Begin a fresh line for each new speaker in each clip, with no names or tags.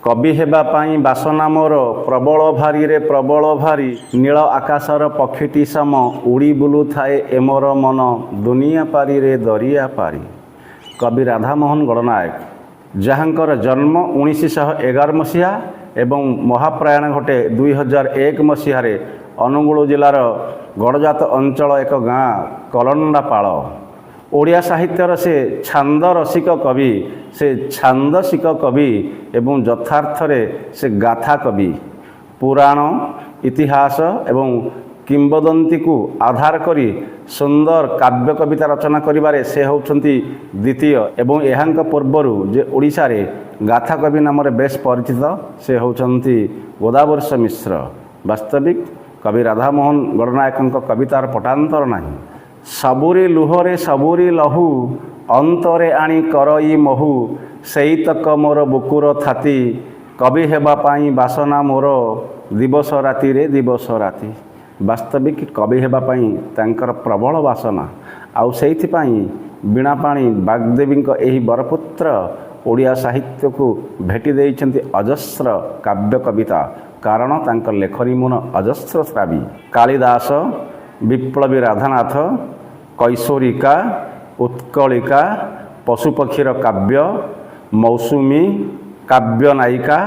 कवि हेबा पाई बासना मोर प्रबल भारी रे प्रबल भारी नील आकाशर पक्षीटी सम उड़ी बुलु थाए एमोर मन दुनिया पारी रे दरिया पारी। कवि राधामोहन गणनायक जहाँकर जन्म 1911 मसीहा एवं महाप्रयाण घटे 2001 मसीह अनुगुल जिलार गड़जात अंचल एक गाँ कलंडापाल। ओडिया साहित्यर से छांद रसिक कवि, से छांदसिक कवि एवं यथार्थ से गाथा कवि। पुराण इतिहास एवं किंबदंती को आधार करी सुंदर काव्य कविता रचना करिबारे से होउछंती द्वितीय एवं एहांक पूर्वरु जे ओडिशा रे गाथा कवि नाम बेस परिचित से होउछंती गोदावर्ष मिश्र। वास्तविक कवि राधामोहन गणनायक कवितार पटांतर नाही। सबुरी लुहरे सबुरी लहू अंतरे आनी करई महू सेईतक मोर बुकुर थाती कवि हेबा पाई बासना मोर दिवस राति रे दिवस राति। वास्तविक कवि हेबा पाई तांकर प्रबल बासना आउ सेइथिपाई बीणा पाणी बागदेवी एही बरपुत्र ओडिया साहित्य को भेटी देइछंती अजस्र काव्य कविता। कारण तांकर लेखनी मन अजस्र श्रावी। कालिदास, विप्लवी राधानाथ, कैशोरिका, उत्कलिका, पशुपक्षीर काव्य, मौसुमी, काव्य नायिका,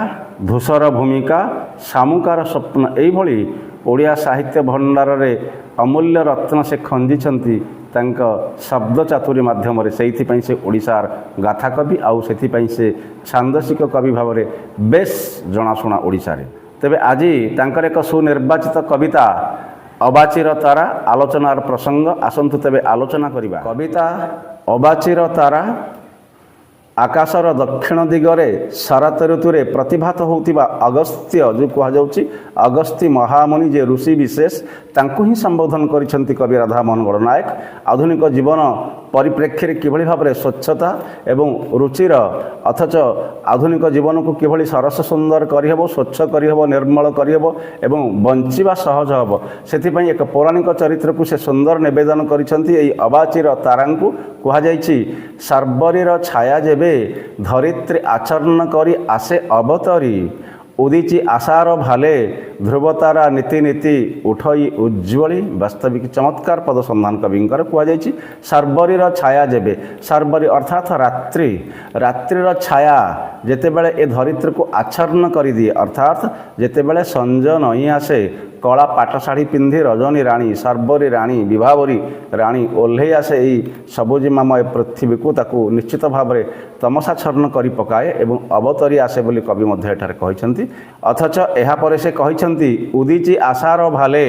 धूसर भूमिका, सामुकार स्वप्न एइभଳି ओडिया साहित्य भंडार रे अमूल्य रत्न से खंजिछंती तांक शब्द चातुरी माध्यम से से ओडिशार गाथा कवि आउ से से छांदसिक कवि भाव में बेस जनाशुना ओडिशा रे। तेबे आज तांकर एक सुनिर्वाचित कविता अबाचीर तारा आलोचनार प्रसंग। आसंतु तेबे आलोचना करिबा। कविता अबाचीर तारा आकाशर दक्षिण दिगरे शरत ऋतु रे प्रतिभात होउतिबा अगस्त्य जो कहा जाउची अगस्त्य महामुनि जे ऋषि विशेष तांको ही संबोधन करिसंती कवि राधामोहन गणनायक। आधुनिक जीवन परिप्रेक्षी किभଳି भाबरे स्वच्छता एवं रुचिर अथच आधुनिक जीवन को किभଳି सरस सुंदर करिहेबो, स्वच्छ करिहेबो, निर्मल करिहेबो एवं बंचिबा सहज हबो सेथिपई एक पौराणिक चरित्र को से सुंदर निवेदन करिसंती। एई अबाचीर तारांकु कहा जाइछि सर्वरीर छाया जेबे धरित्री आचरण करी आसे अवतरी उदीची आशार भाले ध्रुवतारा नीति नीति उठई उज्ज्वली। वास्तविक चमत्कार पद संधान कविंकर कह जाइछि सर्वरीर छाया जेबे। सर्वरी अर्थात रात्रि, रात्रिर छाया जेतेबेले ए धरित्री को आच्छन्न कर दिए अर्थात जेतेबेले संज नई आसे कला पाट शाढ़ी पिंधि रजनी राणी सर्वरी राणी विभावरी राणी ओह्लई आसे यही सबुजिमामय पृथ्वी को ताकू निश्चित भाव में तमसाच्छन्न कर पकाए एवं अवतरी आसे बोली कवि मध्य एठारे कहिसंती। अथच एहापर से कहिसंती उदीची आशार भाले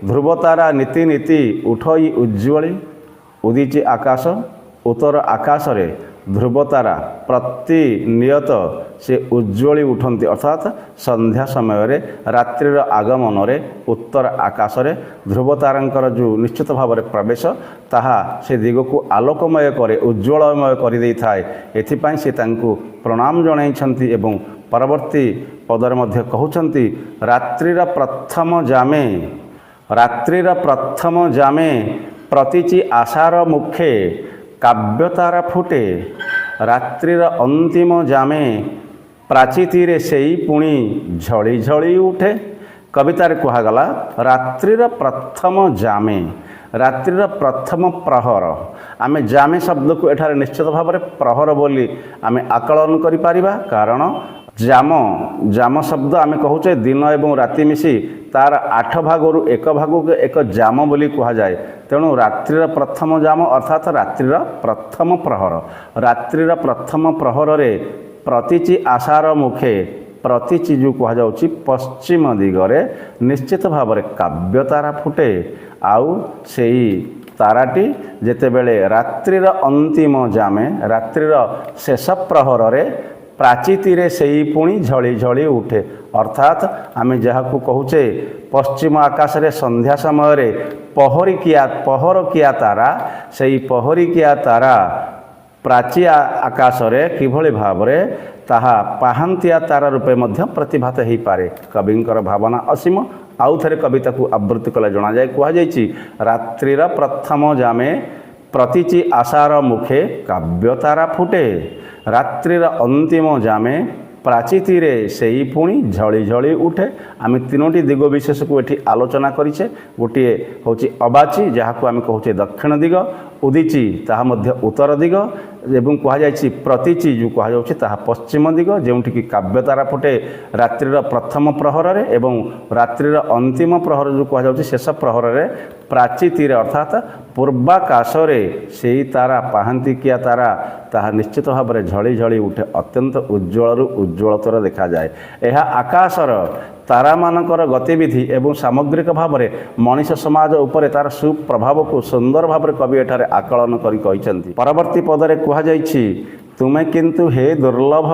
ध्रुवतारा नीति नीति उठई उज्ज्वली। उदीची आकाश उत्तर आकाश रे ध्रुवतारा प्रतिनियत से उज्ज्वली उठती अर्थात संध्या समय रे रात्रिर आगमन रे उत्तर आकाश रे ध्रुवतारांकर जो निश्चित भाव में प्रवेश ताहा से दिग को आलोकमय करे उज्ज्वलमय कर दे थाए। एथिपाई से तांकु प्रणाम जणाइछंती एवं परवर्ती पदर मध्य कहउछंती रात्रिर प्रथम जामे, रात्रिर प्रथम जामे प्रतिची आशार मुखे काव्यतारा फुटे रात्रिर अंतिम जामे प्राचीतीरे सेई पुणी झड़ी झड़ी उठे। कवितार कहगला रात्रिर प्रथम जामे, रात्रिर प्रथम प्रहर। आमे जामे शब्द को एठारे निश्चित भाव में प्रहर बोली आमे आकलन करि परिबा। कारण जाम, जाम शब्द आमे कहूचे दिन एवं राति मिसी तार 8 भागरु 1 भाग को एक जाम बोली कहा जाए। तेणु रात्रिर प्रथम जाम अर्थात रात्रिर प्रथम प्रहर। रात्रिर प्रथम प्रहर रे प्रतिची आशार मुखे प्रतिची जो कहा जाउची पश्चिम दिगरे निश्चित भाव में काव्य तारा फुटे। आउ सेई ताराटी जेतेबेले रात्रिर अंतिम जामे रात्रिर शेष प्रहर रे प्राचीतीरे सेई पुणी झड़ी झड़ी उठे। अर्थात आमे जहाकू कहूचे पश्चिम आकाश रे संध्या समय रे पहर किया तारा सेई पहरिकिया तारा प्राची आकाश रे किभଳି भावरे ताहा पाहांतिया तारा रूपे मध्य प्रतिभात हो पारे। कविंकर भावना असीम। आउ थे कविता को आवृत्ति कले जना जाए कह जाइछि रात्रिर प्रथम जामे प्रतिची आशार मुखे काव्य तारा फुटे रात्रिर अंतिम जामे ପ୍ରାଚୀତିରେ ସେଇ ପୁଣି ଝଳି ଝଳି ଉଠେ। ଆମେ ତିନୋଟି ଦିଗ ବିଶେଷକୁ ଏଠି ଆଲୋଚନା କରିଛେ। ଗୋଟିଏ ହେଉଛି ଅବାଚି, ଯାହାକୁ ଆମେ କହୁଛେ ଦକ୍ଷିଣ ଦିଗ, ଉଦିଚି ତାହା ମଧ୍ୟ ଉତ୍ତର ଦିଗ, ଏବଂ କୁହାଯାଇଛି ପ୍ରତୀଚି ଯେଉଁ କୁହାଯାଉଛି ତାହା ପଶ୍ଚିମ ଦିଗ, ଯେଉଁଠିକି କାବ୍ୟତାରା ଫୁଟେ ରାତ୍ରିର ପ୍ରଥମ ପ୍ରହରରେ ଏବଂ ରାତ୍ରିର ଅନ୍ତିମ ପ୍ରହର ଯେଉଁ କୁହାଯାଉଛି ଶେଷ ପ୍ରହରରେ ପ୍ରାଚୀତିରେ ଅର୍ଥାତ୍ ପୂର୍ବାକାଶରେ ସେଇ ତାରା ପାହାନ୍ତିକିଆ ତାରା ତାହା ନିଶ୍ଚିତ ଭାବରେ ଝଳି ଝଳି ଉଠେ, ଅତ୍ୟନ୍ତ ଉଜ୍ଜ୍ୱଳରୁ ଉଜ୍ଜ୍ୱଳତର ଦେଖାଯାଏ। ଏହା ଆକାଶର ତାରାମାନଙ୍କର ଗତିବିଧି ଏବଂ ସାମଗ୍ରିକ ଭାବରେ ମଣିଷ ସମାଜ ଉପରେ ତାର ସୁପ୍ରଭାବକୁ ସୁନ୍ଦର ଭାବରେ କବି ଏଠାରେ ଆକଳନ କରି କହିଛନ୍ତି। ପରବର୍ତ୍ତୀ ପଦରେ କୁହାଯାଇଛି, ତୁମେ କିନ୍ତୁ ହେ ଦୁର୍ଲଭ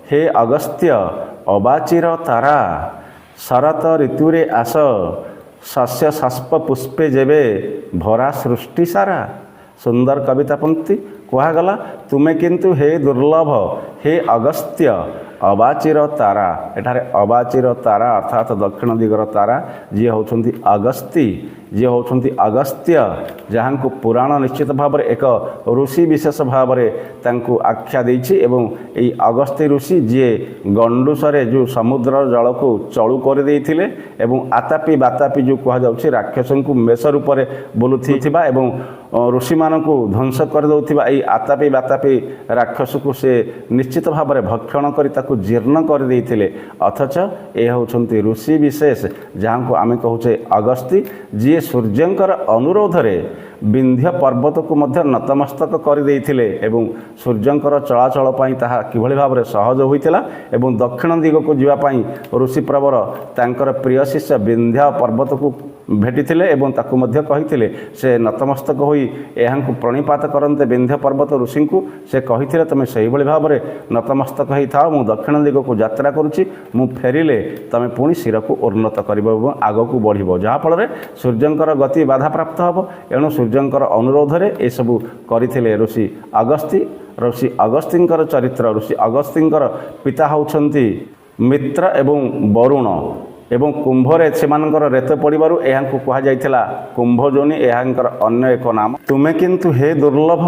ହେ ଅଗସ୍ତ୍ୟ ଅବାଚିର ତାରା, ଶରତ ଋତୁରେ ଆସ ଶସ୍ୟ ଶାସ୍ପ ପୁଷ୍ପେ ଯେବେ ଭରା ସୃଷ୍ଟି ସାରା। ସୁନ୍ଦର କବିତା ପଂକ୍ତି କୁହାଗଲା, ତୁମେ କିନ୍ତୁ ହେ ଦୁର୍ଲଭ ହେ ଅଗସ୍ତ୍ୟ ଅବାଚିର ତାରା। ଏଠାରେ ଅବାଚିର ତାରା ଅର୍ଥାତ୍ ଦକ୍ଷିଣ ଦିଗର ତାରା ଯିଏ ହେଉଛନ୍ତି ଅଗସ୍ତି, ଯିଏ ହେଉଛନ୍ତି ଅଗସ୍ତ୍ୟ, ଯାହାଙ୍କୁ ପୁରାଣ ନିଶ୍ଚିତ ଭାବରେ ଏକ ଋଷି ବିଶେଷ ଭାବରେ ତାଙ୍କୁ ଆଖ୍ୟା ଦେଇଛି। ଏବଂ ଏହି ଅଗସ୍ତ୍ୟ ଋଷି ଯିଏ ଗଣ୍ଡୁସରେ ଯେଉଁ ସମୁଦ୍ରର ଜଳକୁ ଚଳୁ କରିଦେଇଥିଲେ ଏବଂ ଆତାପି ବାତାପି ଯେଉଁ କୁହାଯାଉଛି ରାକ୍ଷସଙ୍କୁ ମେଷ ରୂପରେ ବୁଲୁଥିବା ଏବଂ ଋଷିମାନଙ୍କୁ ଧ୍ୱଂସ କରିଦେଉଥିବା ଏହି ଆତାପି ବାତାପି ରାକ୍ଷସକୁ ସେ ନିଶ୍ଚିତ ଭାବରେ ଭକ୍ଷଣ କରି ତାକୁ ଜୀର୍ଣ୍ଣ କରିଦେଇଥିଲେ। ଅଥଚ ଏ ହେଉଛନ୍ତି ଋଷି ବିଶେଷ, ଯାହାଙ୍କୁ ଆମେ କହୁଛେ ଅଗସ୍ତି, ଯିଏ ସୂର୍ଯ୍ୟଙ୍କର ଅନୁରୋଧରେ ବିନ୍ଧ୍ୟ ପର୍ବତକୁ ମଧ୍ୟ ନତମସ୍ତକ କରିଦେଇଥିଲେ ଏବଂ ସୂର୍ଯ୍ୟଙ୍କର ଚଳାଚଳ ପାଇଁ ତାହା କିଭଳି ଭାବରେ ସହଜ ହୋଇଥିଲା। ଏବଂ ଦକ୍ଷିଣ ଦିଗକୁ ଯିବା ପାଇଁ ଋଷିପ୍ରବର ତାଙ୍କର ପ୍ରିୟ ଶିଷ୍ୟ ବିନ୍ଧ୍ୟ ପର୍ବତକୁ ଭେଟିଥିଲେ ଏବଂ ତାକୁ ମଧ୍ୟ କହିଥିଲେ ସେ ନତମସ୍ତକ ହୋଇ ଏହାଙ୍କୁ ପ୍ରଣିପାତ କରନ୍ତେ ବିନ୍ଧ୍ୟ ପର୍ବତ ଋଷିଙ୍କୁ ସେ କହିଥିଲେ, ତୁମେ ସେହିଭଳି ଭାବରେ ନତମସ୍ତକ ହୋଇଥାଅ, ମୁଁ ଦକ୍ଷିଣ ଦିଗକୁ ଯାତ୍ରା କରୁଛି, ମୁଁ ଫେରିଲେ ତୁମେ ପୁଣି ଶିରକୁ ଉନ୍ନତ କରିବ ଏବଂ ଆଗକୁ ବଢ଼ିବ, ଯାହାଫଳରେ ସୂର୍ଯ୍ୟଙ୍କର ଗତି ବାଧାପ୍ରାପ୍ତ ହେବ। ଏଣୁ ସୂର୍ଯ୍ୟଙ୍କର ଅନୁରୋଧରେ ଏସବୁ କରିଥିଲେ ଋଷି ଅଗସ୍ତି। ଋଷି ଅଗସ୍ତିଙ୍କର ଚରିତ୍ର, ଋଷି ଅଗସ୍ତିଙ୍କର ପିତା ହେଉଛନ୍ତି ମିତ୍ର ଏବଂ ବରୁଣ ଏବଂ କୁମ୍ଭରେ ସେମାନଙ୍କର ରେତ ପଡ଼ିବାରୁ ଏହାଙ୍କୁ କୁହାଯାଇଥିଲା କୁମ୍ଭଯୋନି, ଏହାଙ୍କର ଅନ୍ୟ ଏକ ନାମ। ତୁମେ କିନ୍ତୁ ହେ ଦୁର୍ଲଭ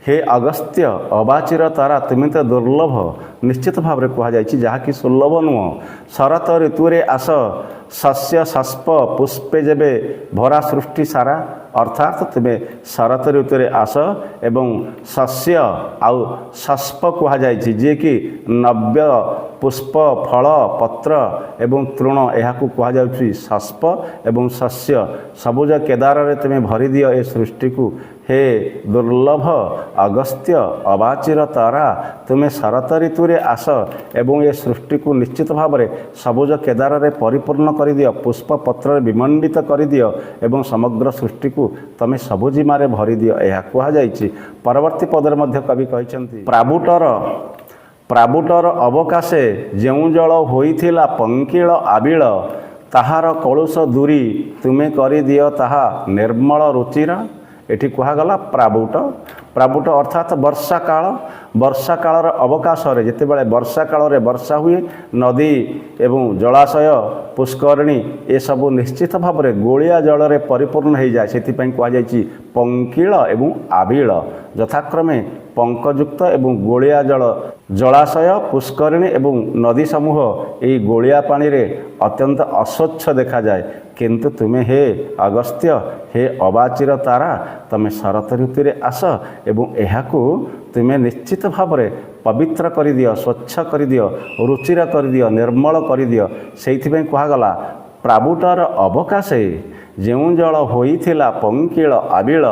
ହେ ଅଗସ୍ତ୍ୟ ଅବାଚିର ତାରା, ତୁମେ ତ ଦୁର୍ଲଭ ନିଶ୍ଚିତ ଭାବରେ କୁହାଯାଇଛି, ଯାହାକି ସୁଲଭ ନୁହଁ। ଶରତ ଋତୁରେ ଆସ ଶସ୍ୟ ଶାସ୍ପ ପୁଷ୍ପେ ଯେବେ ଭରା ସୃଷ୍ଟି ସାରା, ଅର୍ଥାତ୍ ତୁମେ ଶରତ ଋତୁରେ ଆସ ଏବଂ ଶସ୍ୟ ଆଉ ଶାସ୍ପ କୁହାଯାଇଛି, ଯିଏକି ନବ୍ୟ ପୁଷ୍ପ ଫଳ ପତ୍ର ଏବଂ ତୃଣ, ଏହାକୁ କୁହାଯାଉଛି ଶାସ୍ପ ଏବଂ ଶସ୍ୟ। ସବୁଜ କେଦାରରେ ତୁମେ ଭରିଦିଅ ଏ ସୃଷ୍ଟିକୁ, ହେ ଦୁର୍ଲଭ ଅଗସ୍ତ୍ୟ ଅବାଚିର ତାରା, ତୁମେ ଶରତ ଋତୁରେ ଆସ ଏବଂ ଏ ସୃଷ୍ଟିକୁ ନିଶ୍ଚିତ ଭାବରେ ସବୁଜ କେଦାରରେ ପରିପୂର୍ଣ୍ଣ କରିଦିଅ, ପୁଷ୍ପ ପତ୍ରରେ ବିମଣ୍ଡିତ କରିଦିଅ ଏବଂ ସମଗ୍ର ସୃଷ୍ଟିକୁ ତୁମେ ସବୁଜିମାରେ ଭରିଦିଅ, ଏହା କୁହାଯାଇଛି। ପରବର୍ତ୍ତୀ ପଦରେ ମଧ୍ୟ କବି କହିଛନ୍ତି, ପ୍ରାବୁଟର ଅବକାଶେ ଯେଉଁ ଜଳ ହୋଇଥିଲା ପଙ୍କିଳ ଆବିଳ, ତାହାର କଳୁଷ ଦୂରି ତୁମେ କରିଦିଅ ତାହା ନିର୍ମଳ ରୁଚିର। ଏଠି କୁହାଗଲା ପ୍ରାବୁଟ ଅର୍ଥାତ୍ ବର୍ଷା କାଳ। ବର୍ଷା କାଳର ଅବକାଶରେ ଯେତେବେଳେ ବର୍ଷା କାଳରେ ବର୍ଷା ହୁଏ, ନଦୀ ଏବଂ ଜଳାଶୟ ପୁଷ୍କରିଣୀ ଏସବୁ ନିଶ୍ଚିତ ଭାବରେ ଗୋଳିଆ ଜଳରେ ପରିପୂର୍ଣ୍ଣ ହୋଇଯାଏ। ସେଥିପାଇଁ କୁହାଯାଇଛି ପଙ୍କିଳ ଏବଂ ଆବିଳ, ଯଥାକ୍ରମେ ପଙ୍କଯୁକ୍ତ ଏବଂ ଗୋଳିଆ ଜଳ। ଜଳାଶୟ ପୁଷ୍କରିଣୀ ଏବଂ ନଦୀ ସମୂହ ଏହି ଗୋଳିଆ ପାଣିରେ ଅତ୍ୟନ୍ତ ଅସ୍ୱଚ୍ଛ ଦେଖାଯାଏ। କିନ୍ତୁ ତୁମେ ହେ ଅଗସ୍ତ୍ୟ ହେ ଅବାଚିର ତାରା, ତୁମେ ଶରତ ଋତୁରେ ଆସ ଏବଂ ଏହାକୁ ତୁମେ ନିଶ୍ଚିତ ଭାବରେ ପବିତ୍ର କରିଦିଅ, ସ୍ୱଚ୍ଛ କରିଦିଅ, ରୁଚିର କରିଦିଅ, ନିର୍ମଳ କରିଦିଅ। ସେଇଥିପାଇଁ କୁହାଗଲା ପ୍ରାବୁଟର ଅବକାଶେ ଯେଉଁ ଜଳ ହୋଇଥିଲା ପଙ୍କିଳ ଆବିଳ,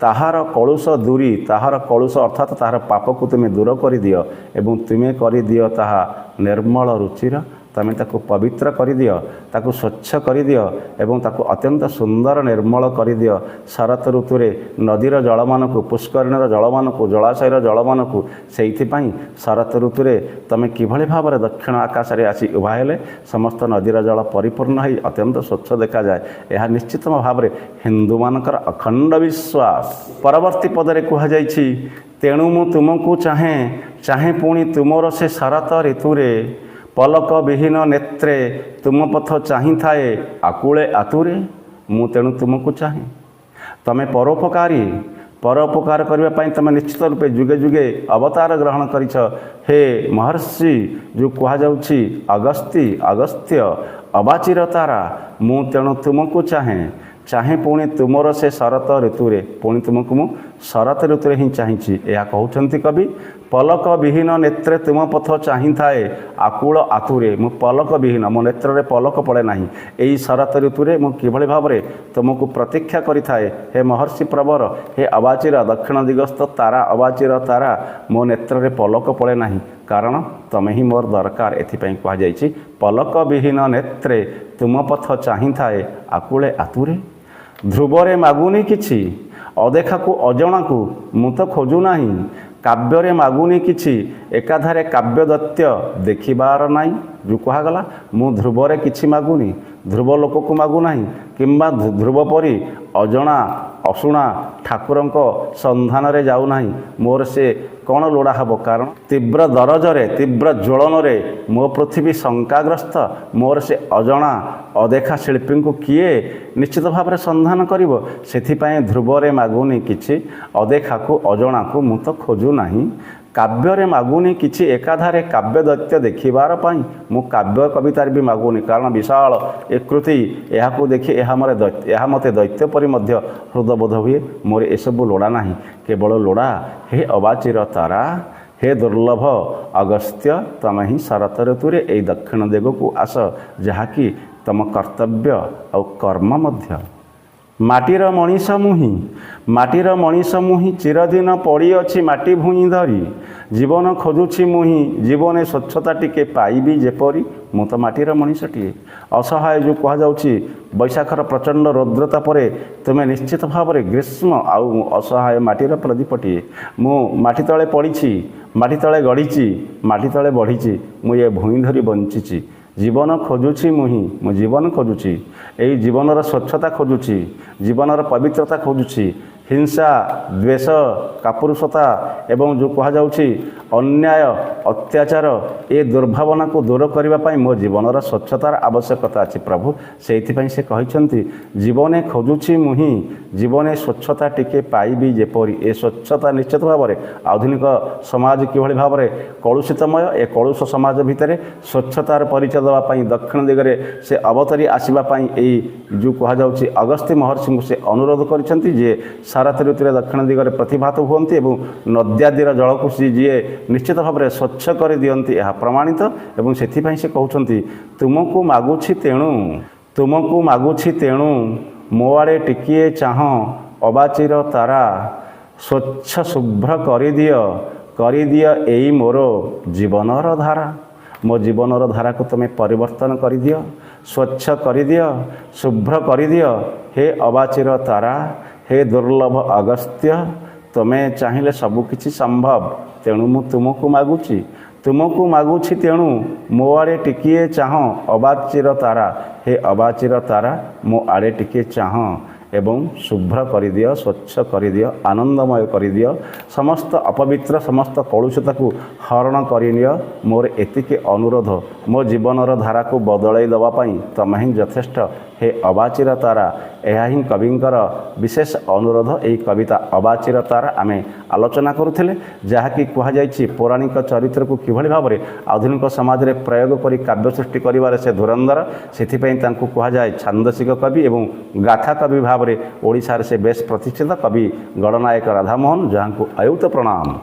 ତାହାର କଳୁଷ ଦୂରି, ତାହାର କଳୁଷ ଅର୍ଥାତ୍ ତାହାର ପାପକୁ ତୁମେ ଦୂର କରିଦିଅ ଏବଂ ତୁମେ କରିଦିଅ ତାହା ନିର୍ମଳ ରୁଚିର। ତୁମେ ତାକୁ ପବିତ୍ର କରିଦିଅ, ତାକୁ ସ୍ୱଚ୍ଛ କରିଦିଅ ଏବଂ ତାକୁ ଅତ୍ୟନ୍ତ ସୁନ୍ଦର ନିର୍ମଳ କରିଦିଅ। ଶରତ ଋତୁରେ ନଦୀର ଜଳମାନଙ୍କୁ, ପୁଷ୍କରିଣୀର ଜଳମାନଙ୍କୁ, ଜଳାଶୟର ଜଳମାନଙ୍କୁ, ସେଇଥିପାଇଁ ଶରତ ଋତୁରେ ତୁମେ କିଭଳି ଭାବରେ ଦକ୍ଷିଣ ଆକାଶରେ ଆସି ଉଭା ହେଲେ ସମସ୍ତ ନଦୀର ଜଳ ପରିପୂର୍ଣ୍ଣ ହୋଇ ଅତ୍ୟନ୍ତ ସ୍ୱଚ୍ଛ ଦେଖାଯାଏ। ଏହା ନିଶ୍ଚିତ ଭାବରେ ହିନ୍ଦୁମାନଙ୍କର ଅଖଣ୍ଡ ବିଶ୍ୱାସ। ପରବର୍ତ୍ତୀ ପଦରେ କୁହାଯାଇଛି, ତେଣୁ ମୁଁ ତୁମକୁ ଚାହେଁ ପୁଣି ତୁମର ସେ ଶରତ ଋତୁରେ, ପଲକ ବିହୀନ ନେତ୍ରେ ତୁମ ପଥ ଚାହିଁଥାଏ ଆକୁଳେ ଆତୁରେ। ମୁଁ ତେଣୁ ତୁମକୁ ଚାହେଁ, ତୁମେ ପରୋପକାରୀ, परोपकार करने पाई तुम निश्चित रूपे जुगे जुगे अवतार ग्रहण करिछ। हे महर्षि जो कहुच्छी अगस्ती अगस्त्य अबाचिर तारा मु तेणु तुमको चाहे पुणी तुमर से शरत ऋतु पुणी तुमको मु शरत ऋतु ही चाहिए यह कहते कवि। पलक विहीन नेत्रे तुम पथ चाही थाए आकुल आतुरे मु पलक विहीन मो नेत्र में पलक पड़े ना यही शरत ऋतु में किभली भाव में तुमको प्रतीक्षा करिथाए। हे महर्षि प्रवर हे अबाचिर दक्षिण दिगस्थ तारा अबाचिर तारा मो नेत्र में पलक पड़े ना कारण तमें ही मोर दरकार एथिपाई कहुई पलक विहीन नेत्रे तुम पथ चाही थाए आकुले आतुरे। ध्रुवरे मागुनी किछि अदेखा को अजणा को मु तो खोजु नाही काव्य मागुनी किछि एकाधारे काव्य दत्य देखिबार नाई जो कहगला मु ध्रुवरे किछि मागुनी ध्रुव लोक को मागु नाही किंबा ध्रुव परी अजणा अशुणा ठाकुर सन्धान रे जाऊ नाही मोर से कौन लोड़ा हब कारण तीव्र दरजरे तीव्र ज्वलन मो पृथ्वी शंकाग्रस्त मोर से अजणा अदेखा शिल्पी को किए निश्चित भाव में सन्धान करिवो सेथिपाई ध्रुवरे मागुनी किछि अदेखा को अजणा को मु तो खोजु नाही काव्य मागुनी किछि एकाधारे काव्य दैत्य देखिबार पाई मु काव्य कवितार भी मागुनी कारण विशाल एक कृति यह देखी यह मते दैत्य परि मध्य हृदयबोध हुए मोर एसबू लोड़ा नाही केवल लोड़ा हे अबाचिर तारा हे दुर्लभ अगस्त्य तम ही शरत ऋतु यही दक्षिण दिग को आस जहाँकि तम कर्तव्य और कर्म मध्य। माटीर मनीष मुही चिरदिन पड़ी अच्छी माटी भूई धरी जीवन खोजुछि मुही जीवन स्वच्छता टिके पाइबी जेपरी मु तो माटीर मनीषटीए असहाय जो कहुच्छी बैशाखर प्रचंड रौद्रता पर तुम्हें निश्चित भाव में ग्रीष्म आउ असहाय माटीर प्रदीपटीए मु माटी तले पड़ी माटी तले गढ़ी माटी तले बढ़ी मु ये भूई धरी बंची जीवन खोजुछि मुही मु जीवन खोजुछि यही जीवनर स्वच्छता खोजुछि जीवनर पवित्रता खोजुछि हिंसा द्वेष कापुरुषता एवं जो कहुच्छी अन्याय अत्याचार ये दुर्भावना को दूर करने मो जीवनर स्वच्छतार आवश्यकता अच्छी प्रभु से कहते जीवने खोजुछि मुही जीवने स्वच्छता टिके पाइबी जेपरी ए स्वच्छता निश्चित भाव में आधुनिक समाज किभली भाव में कलुषितमय ए कलुष समाज भितर स्वच्छतार परिचय देवाई दक्षिण दिगरे से अवतरी आसवाई जो कहुच्छी अगस्त्य महर्षि को से अनुरोध करछंती जे शरत ऋतु दक्षिण दिगरे प्रतिभात हुअन्ति एवं नद्यादीर जलको जी निश्चित भाव में स्वच्छ कर दियंती यह प्रमाणित एवं सेथिपाई से कहउछंती तुमको मागुछि तेणु मो आड़े टिकिए चाह अबाचिर तारा स्वच्छ शुभ्र करिदिय एई मोर जीवनर धारा मो जीवनर धारा को तुम्हें परिवर्तन कर दियो स्वच्छ कर दियो शुभ्र कर दियो हे अबाचिर तारा हे दुर्लभ अगस्त्य तुम्हें चाहिए सबकिछि संभव तेणु मु तुमको मागुछि तेणु मो आड़े टिकिए चाह अबाचिर तारा हे अबाचिर तारा मो आड़े टिकिए चाह एवं शुभ्र कर दियो स्वच्छ कर दियो आनंदमय कर दियो समस्त अपवित्र समस्त कलुषता को हरण करनियो मोर एतिके अनुरोध मो जीवनर धारा को बदलाई दवापाई तम ही यथेष्ट हे अबाचिर तारा यह ही कविंकर विशेष अनुरोध यही कविता अबाचिर तारा आमे आलोचना करुथिले जहाँकि कहुई पौराणिक चरित्र को किभली भाव में आधुनिक समाज में प्रयोग कर काव्य सृष्टि करिवारे से धुरंधर सेथिपई तांको कहुए छांदसिक कवि एवं गाथा कवि भाव में ओडिशार से बेस प्रतिष्ठित कवि गणनायक राधामोहन जहाँ को अयुत प्रणाम।